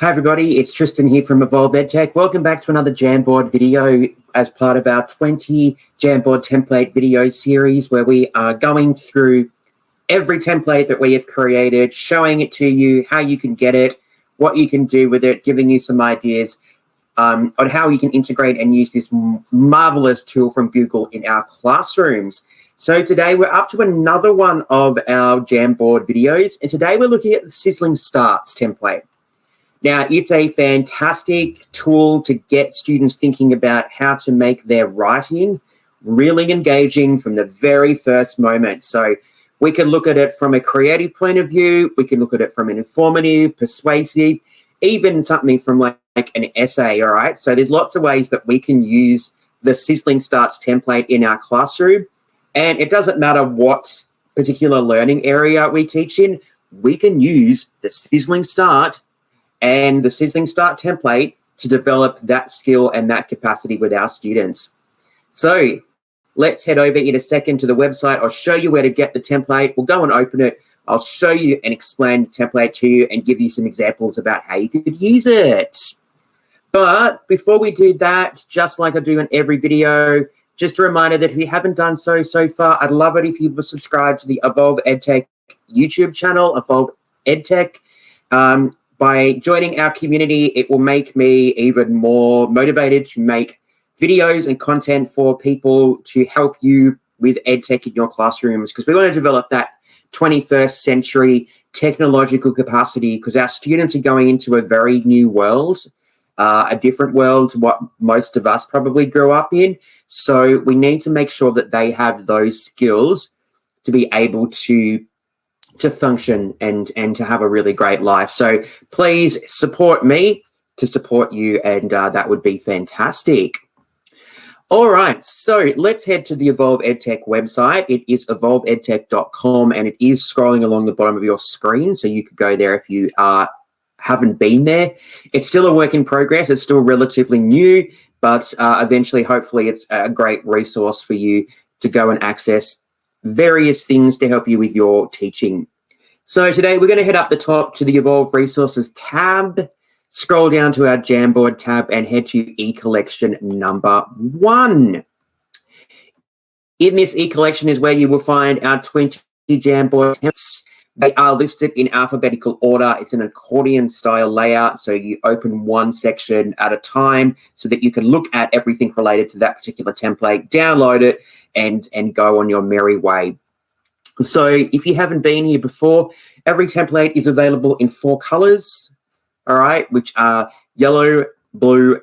Hi everybody, it's Tristan here from Evolve EdTech. Welcome back to another Jamboard video as part of our 20 Jamboard template video series where we are going through every template that we have created, showing it to you, how you can get it, what you can do with it, giving you some ideas on how you can integrate and use this marvelous tool from Google in our classrooms. So today we're up to another one of our Jamboard videos, and today we're looking at the Sizzling Starts template. Now, it's a fantastic tool to get students thinking about how to make their writing really engaging from the very first moment. So we can look at it from a creative point of view. We can look at it from an informative, persuasive, even something from like an essay, all right? So there's lots of ways that we can use the Sizzling Starts template in our classroom. And it doesn't matter what particular learning area we teach in, we can use the Sizzling Start and the Sizzling Start template to develop that skill and that capacity with our students. So let's head over in a second to the website. I'll show you where to get the template. We'll go and open it. I'll show you and explain the template to you and give you some examples about how you could use it. But before we do that, just like I do in every video, just a reminder that if you haven't done so far, I'd love it if you would subscribe to the Evolve EdTech YouTube channel, Evolve EdTech. By joining our community, it will make me even more motivated to make videos and content for people to help you with EdTech in your classrooms, because we want to develop that 21st century technological capacity, because our students are going into a very new world, a different world to what most of us probably grew up in. So we need to make sure that they have those skills to be able to function and to have a really great life. So please support me to support you, and that would be fantastic. All right, so let's head to the Evolve EdTech website. It is evolveedtech.com, and it is scrolling along the bottom of your screen, so you could go there if you haven't been there. It's still a work in progress. It's still relatively new, but eventually, hopefully, it's a great resource for you to go and access various things to help you with your teaching. So today we're going to head up the top to the Evolve Resources tab, scroll down to our Jamboard tab, and head to e-collection number 1. In this e-collection is where you will find our 20 Jamboard templates. They are listed in alphabetical order. It's an accordion style layout, so you open one section at a time so that you can look at everything related to that particular template, download it, and go on your merry way. So if you haven't been here before, every template is available in 4 colors, all right, which are yellow, blue,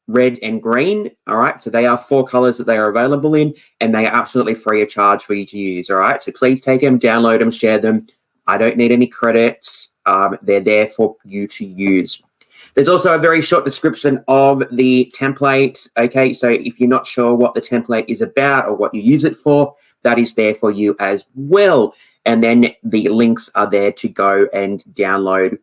red, and green, all right? So they are 4 colors that they are available in, and they are absolutely free of charge for you to use, all right? So please take them, download them, share them. I don't need any credits. They're there for you to use. There's also a very short description of the template, okay? So if you're not sure what the template is about or what you use it for, that is there for you as well. And then the links are there to go and download.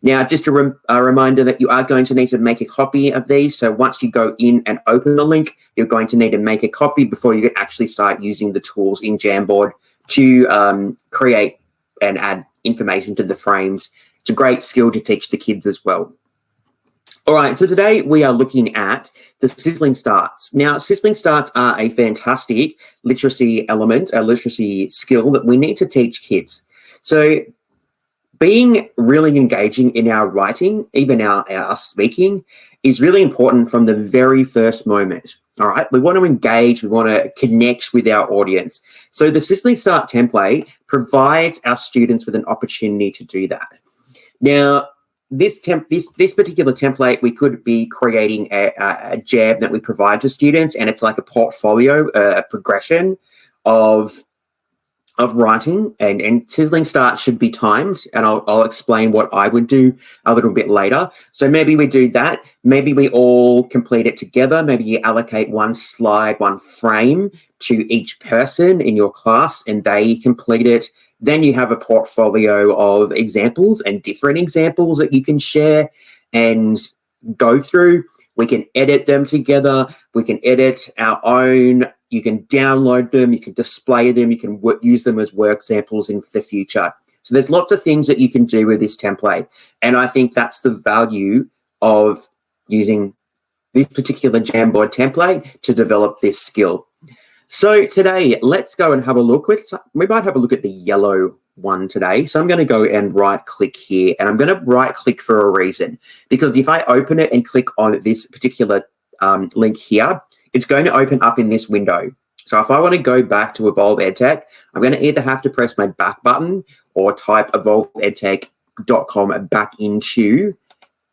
Now, just a reminder that you are going to need to make a copy of these. So once you go in and open the link, you're going to need to make a copy before you can actually start using the tools in Jamboard to create and add information to the frames. It's a great skill to teach the kids as well. All right, so today we are looking at the Sizzling Starts. Now, Sizzling Starts are a fantastic literacy element, a literacy skill that we need to teach kids. So being really engaging in our writing, even our speaking, is really important from the very first moment. All right, we want to engage, we want to connect with our audience. So the Sizzling Start template provides our students with an opportunity to do that. Now, this particular template, we could be creating a jam that we provide to students, and it's like a portfolio, a progression of writing, and Sizzling Start should be timed, and I'll explain what I would do a little bit later. So maybe we do that. Maybe we all complete it together. Maybe you allocate one slide, one frame to each person in your class, and they complete it. Then you have a portfolio of examples and different examples that you can share and go through. We can edit them together. We can edit our own. You can download them. You can display them. You can use them as work samples in the future. So there's lots of things that you can do with this template. And I think that's the value of using this particular Jamboard template to develop this skill. So today, let's go and have a look. We might have a look at the yellow one today. So I'm going to go and right-click here, and I'm going to right-click for a reason, because if I open it and click on this particular link here, it's going to open up in this window. So if I want to go back to Evolve EdTech, I'm going to either have to press my back button or type evolveedtech.com back into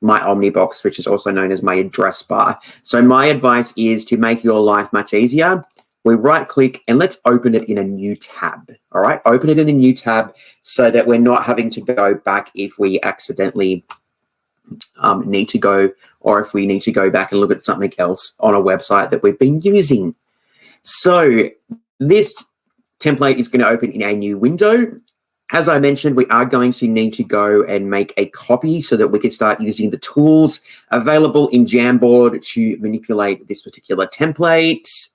my Omnibox, which is also known as my address bar. So my advice is to make your life much easier. We right-click and let's open it in a new tab. All right, open it in a new tab so that we're not having to go back if we accidentally need to go, or if we need to go back and look at something else on a website that we've been using. So this template is going to open in a new window. As I mentioned, we are going to need to go and make a copy so that we can start using the tools available in Jamboard to manipulate this particular template.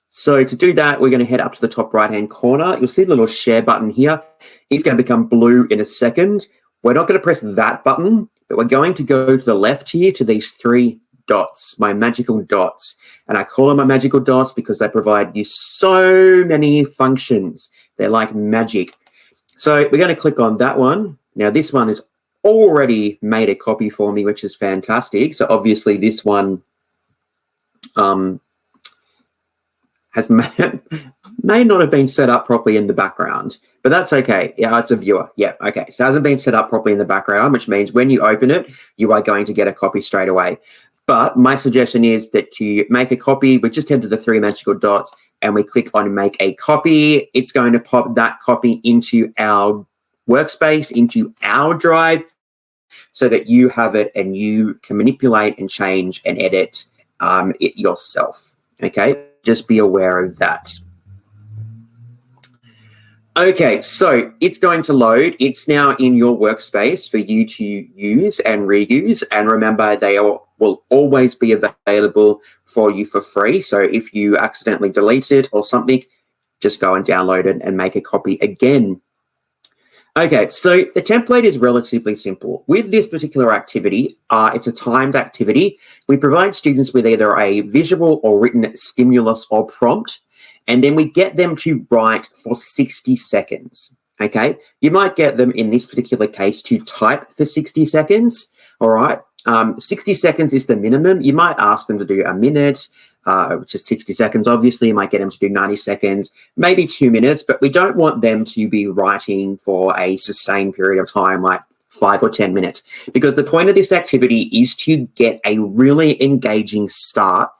So to do that, we're going to head up to the top right-hand corner. You'll see the little share button here. It's going to become blue in a second. We're not going to press that button, but we're going to go to the left here to these three dots, my magical dots. And I call them my magical dots because they provide you so many functions. They're like magic. So we're going to click on that one. Now this one has already made a copy for me, which is fantastic. So obviously this one may not have been set up properly in the background, but that's okay. Yeah, it's a viewer. Yeah, okay. So it hasn't been set up properly in the background, which means when you open it, you are going to get a copy straight away. But my suggestion is that to make a copy, we just head to the three magical dots and we click on make a copy. It's going to pop that copy into our workspace, into our drive, so that you have it and you can manipulate and change and edit it yourself. Okay, just be aware of that. Okay, so it's going to load. It's now in your workspace for you to use and reuse. And remember, they will always be available for you for free. So if you accidentally delete it or something, just go and download it and make a copy again. Okay, so the template is relatively simple. With this particular activity, it's a timed activity. We provide students with either a visual or written stimulus or prompt, and then we get them to write for 60 seconds, okay? You might get them, in this particular case, to type for 60 seconds, all right? 60 seconds is the minimum. You might ask them to do a minute, which is 60 seconds. Obviously, you might get them to do 90 seconds, maybe 2 minutes, but we don't want them to be writing for a sustained period of time, like 5 or 10 minutes, because the point of this activity is to get a really engaging start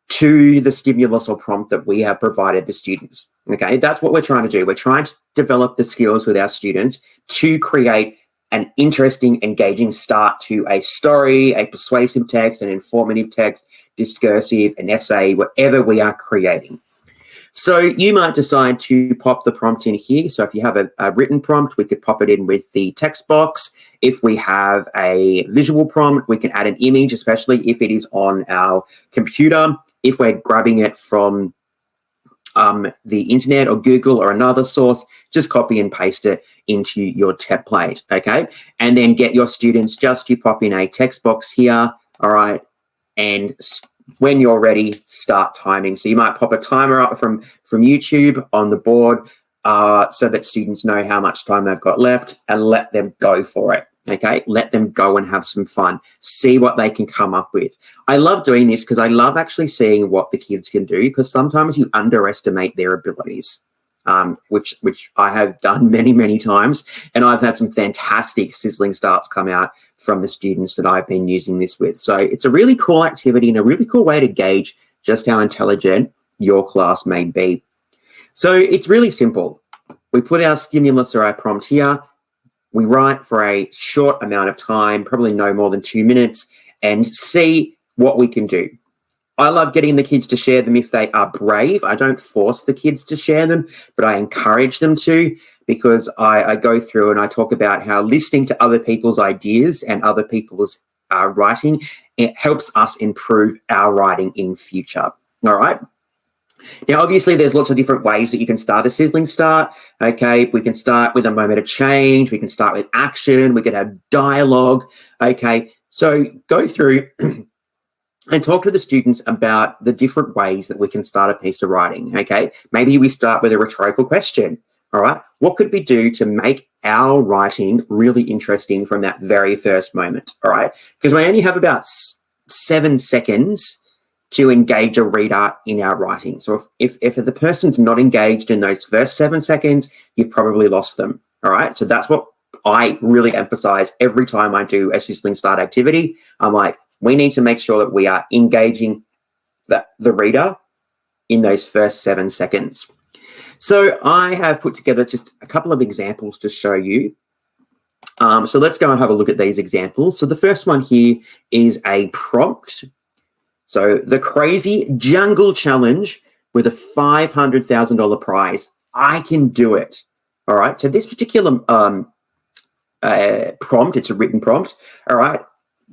to the stimulus or prompt that we have provided the students. Okay, that's what we're trying to do. We're trying to develop the skills with our students to create an interesting, engaging start to a story, a persuasive text, an informative text, discursive, an essay, whatever we are creating. So you might decide to pop the prompt in here. So if you have a written prompt, we could pop it in with the text box. If we have a visual prompt, we can add an image, especially if it is on our computer. If we're grabbing it from the internet or Google or another source, just copy and paste it into your template, okay? And then get your students just to pop in a text box here, all right? And when you're ready, start timing. So you might pop a timer up from YouTube on the board so that students know how much time they've got left, and let them go for it. Okay, let them go and have some fun. See what they can come up with. I love doing this because I love actually seeing what the kids can do, because sometimes you underestimate their abilities, which I have done many, many times. And I've had some fantastic sizzling starts come out from the students that I've been using this with. So it's a really cool activity and a really cool way to gauge just how intelligent your class may be. So it's really simple. We put our stimulus or our prompt here. We write for a short amount of time, probably no more than 2 minutes, and see what we can do. I love getting the kids to share them if they are brave. I don't force the kids to share them, but I encourage them to, because I go through and I talk about how listening to other people's ideas and other people's writing, it helps us improve our writing in future. All right. Now, obviously, there's lots of different ways that you can start a sizzling start. Okay, we can start with a moment of change. We can start with action. We can have dialogue. Okay, so go through and talk to the students about the different ways that we can start a piece of writing. Okay, maybe we start with a rhetorical question. All right, what could we do to make our writing really interesting from that very first moment? All right, because we only have about 7 seconds to engage a reader in our writing. So if the person's not engaged in those first 7 seconds, you've probably lost them. All right, so that's what I really emphasize every time I do a sizzling start activity. I'm like, we need to make sure that we are engaging the reader in those first 7 seconds. So I have put together just a couple of examples to show you. So let's go and have a look at these examples. So the first one here is a prompt. So the crazy jungle challenge with a $500,000 prize. I can do it. All right. So this particular prompt, it's a written prompt. All right.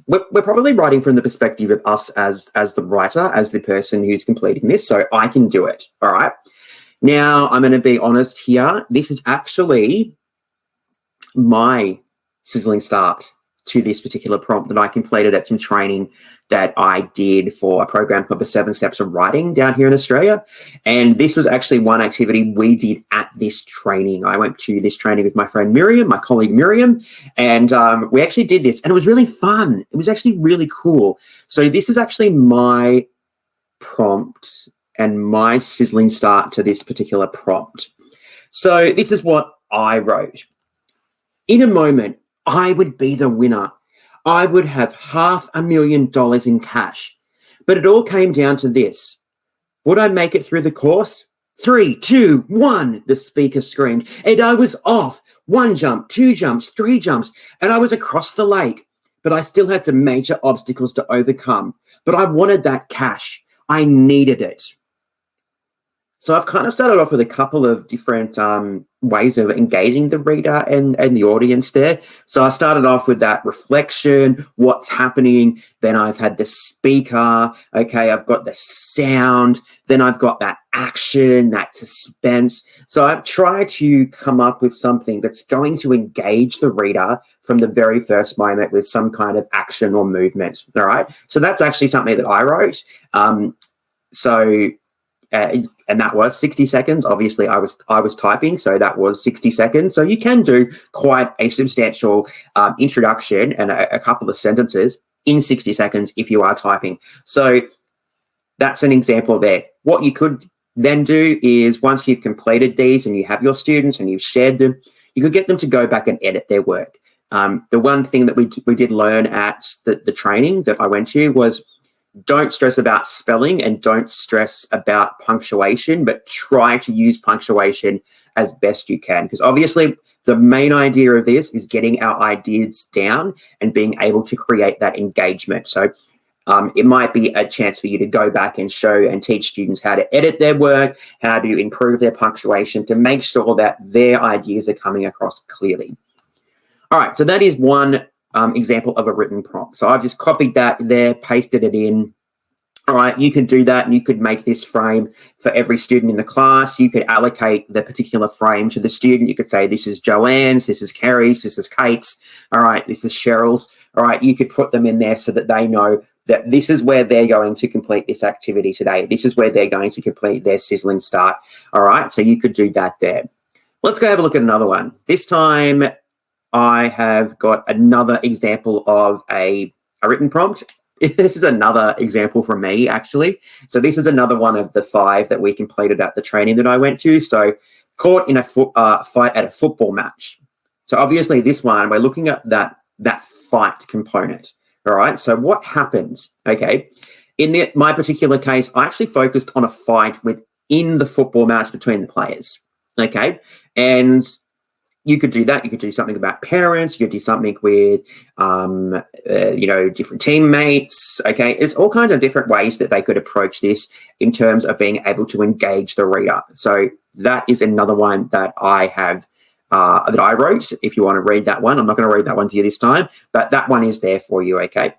We're probably writing from the perspective of us as the writer, as the person who's completing this. So I can do it. All right. Now, I'm going to be honest here. This is actually my sizzling start to this particular prompt that I completed at some training that I did for a program called the 7 Steps of Writing down here in Australia. And this was actually one activity we did at this training. I went to this training with my friend Miriam, my colleague Miriam, and we actually did this, and it was really fun. It was actually really cool. So this is actually my prompt and my sizzling start to this particular prompt. So this is what I wrote. In a moment, I would be the winner. I would have $500,000 in cash. But it all came down to this. Would I make it through the course? 3, 2, 1, the speaker screamed. And I was off. 1 jump, 2 jumps, 3 jumps, and I was across the lake. But I still had some major obstacles to overcome. But I wanted that cash. I needed it. So I've kind of started off with a couple of different ways of engaging the reader and the audience there. So I started off with that reflection, what's happening. Then I've had the speaker. Okay, I've got the sound. Then I've got that action, that suspense. So I've tried to come up with something that's going to engage the reader from the very first moment with some kind of action or movement. All right. So that's actually something that I wrote. And that was 60 seconds. Obviously, I was typing, so that was 60 seconds. So you can do quite a substantial introduction and a couple of sentences in 60 seconds if you are typing. So that's an example there. What you could then do is once you've completed these and you have your students and you've shared them, you could get them to go back and edit their work. The one thing that we did learn at the training that I went to was don't stress about spelling and don't stress about punctuation, but try to use punctuation as best you can. Because obviously the main idea of this is getting our ideas down and being able to create that engagement. So it might be a chance for you to go back and show and teach students how to edit their work, how to improve their punctuation to make sure that their ideas are coming across clearly. All right, so that is one example of a written prompt. So I've just copied that there, pasted it in. All right, you could do that and you could make this frame for every student in the class. You could allocate the particular frame to the student. You could say, this is Joanne's, this is Kerry's, this is Kate's. All right, this is Cheryl's. All right, you could put them in there so that they know that this is where they're going to complete this activity today. This is where they're going to complete their sizzling start. All right, so you could do that there. Let's go have a look at another one. This time, I have got another example of a written prompt. This is another example from me, actually. So this is another one of the 5 that we completed at the training that I went to. So caught in a fight at a football match. So obviously this one, we're looking at that fight component. All right. So what happens? Okay. In my particular case, I actually focused on a fight within the football match between the players. Okay. And you could do that. You could do something about parents. You could do something with, different teammates. Okay, there's all kinds of different ways that they could approach this in terms of being able to engage the reader. So that is another one that I have that I wrote. If you want to read that one, I'm not going to read that one to you this time, but that one is there for you. Okay.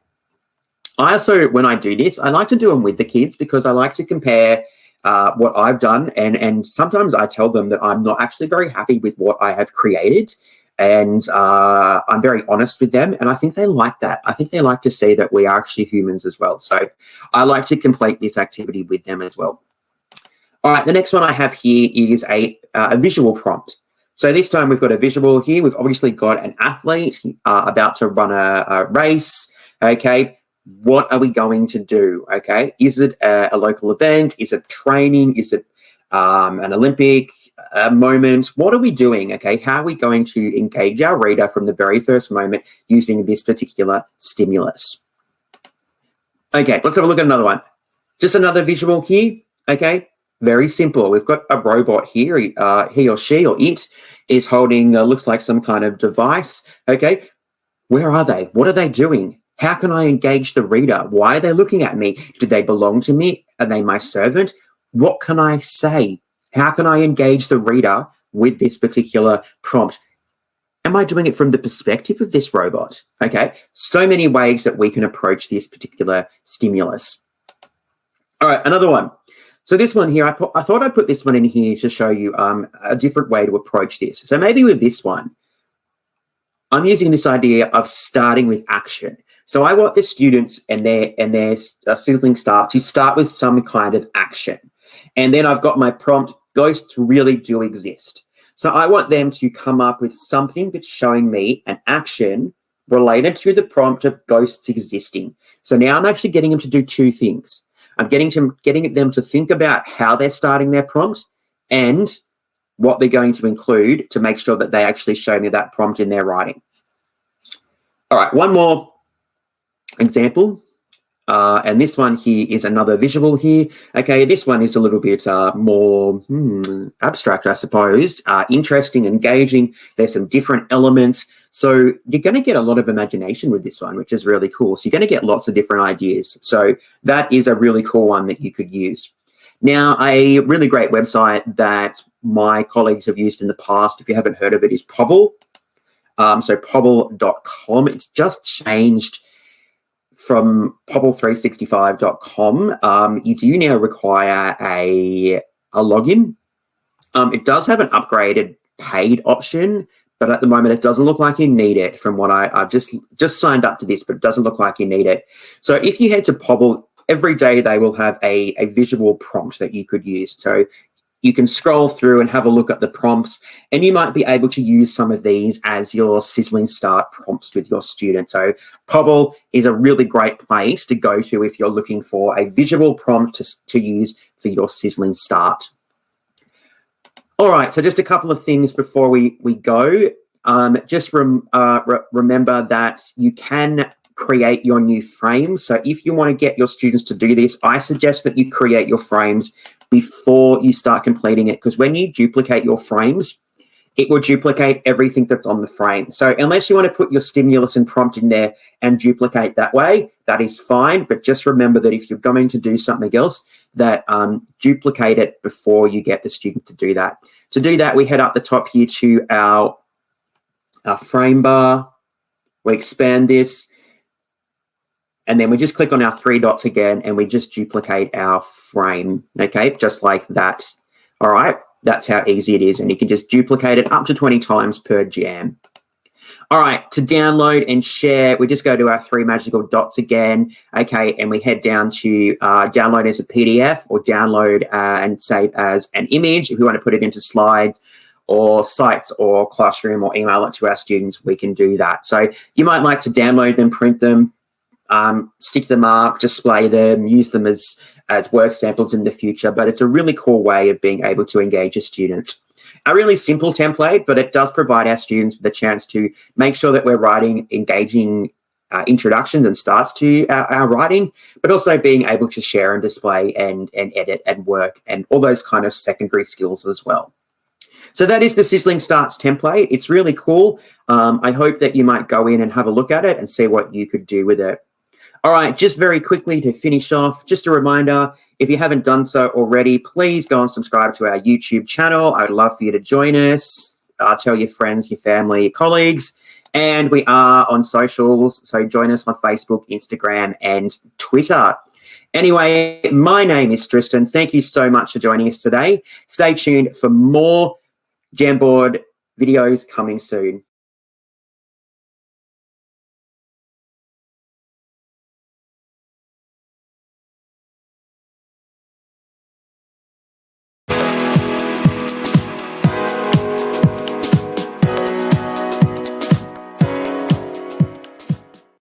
I also, when I do this, I like to do them with the kids because I like to compare what I've done, and sometimes I tell them that I'm not actually very happy with what I have created, and I'm very honest with them, and I think they like that. I think they like to see that we are actually humans as well. So I like to complete this activity with them as well. All right, the next one I have here is a visual prompt. So this time we've got a visual here. We've obviously got an athlete about to run a race. Okay, what are we going to do? Okay, is it a local event? Is it training? Is it an Olympic moment? What are we doing? Okay, how are we going to engage our reader from the very first moment using this particular stimulus? Okay, let's have a look at another one. Just another visual here. Okay, very simple. We've got a robot here. He or she or it is holding, looks like some kind of device. Okay, where are they? What are they doing? How can I engage the reader? Why are they looking at me? Do they belong to me? Are they my servant? What can I say? How can I engage the reader with this particular prompt? Am I doing it from the perspective of this robot? Okay, so many ways that we can approach this particular stimulus. All right, another one. So this one here, I thought I'd put this one in here to show you a different way to approach this. So maybe with this one, I'm using this idea of starting with action. So I want the students and their Sizzling start to start with some kind of action. And then I've got my prompt, ghosts really do exist. So I want them to come up with something that's showing me an action related to the prompt of ghosts existing. So now I'm actually getting them to do two things. I'm getting them to think about how they're starting their prompts and what they're going to include to make sure that they actually show me that prompt in their writing. All right, one more example. And this one here is another visual here. Okay, this one is a little bit more abstract, I suppose. Interesting, engaging. There's some different elements. So you're going to get a lot of imagination with this one, which is really cool. So you're going to get lots of different ideas. So that is a really cool one that you could use. Now, a really great website that my colleagues have used in the past, if you haven't heard of it, is Pobl. So pobl.com. It's just changed from pobl365.com. You do now require a login. It does have an upgraded paid option, but at the moment it doesn't look like you need it from what I've just signed up to this, but it doesn't look like you need it. So if you head to Pobl, every day they will have a visual prompt that you could use. So you can scroll through and have a look at the prompts, and you might be able to use some of these as your Sizzling start prompts with your students. So Pobl is a really great place to go to if you're looking for a visual prompt to use for your Sizzling start. All right, so just a couple of things before we go. Just remember that you can create your new frames. So if you want to get your students to do this, I suggest that you create your frames before you start completing it, because when you duplicate your frames, it will duplicate everything that's on the frame. So unless you want to put your stimulus and prompt in there and duplicate that way, that is fine. But just remember that if you're going to do something else, that duplicate it before you get the student to do that. To do that, we head up the top here to our frame bar. We expand this. And then we just click on our three dots again, and we just duplicate our frame, okay? Just like that, all right? That's how easy it is, and you can just duplicate it up to 20 times per jam. All right, to download and share, we just go to our three magical dots again, okay? And we head down to download as a PDF or download and save as an image. If we want to put it into slides or sites or classroom or email it to our students, we can do that. So you might like to download them, print them, stick them up, display them, use them as work samples in the future, but it's a really cool way of being able to engage your students. A really simple template, but it does provide our students with a chance to make sure that we're writing engaging introductions and starts to our writing, but also being able to share and display and edit and work and all those kind of secondary skills as well. So that is the Sizzling Starts template. It's really cool. I hope that you might go in and have a look at it and see what you could do with it. All right, just very quickly to finish off, just a reminder, if you haven't done so already, please go and subscribe to our YouTube channel. I would love for you to join us. Tell your friends, your family, your colleagues. And we are on socials, so join us on Facebook, Instagram, and Twitter. Anyway, my name is Tristan. Thank you so much for joining us today. Stay tuned for more Jamboard videos coming soon.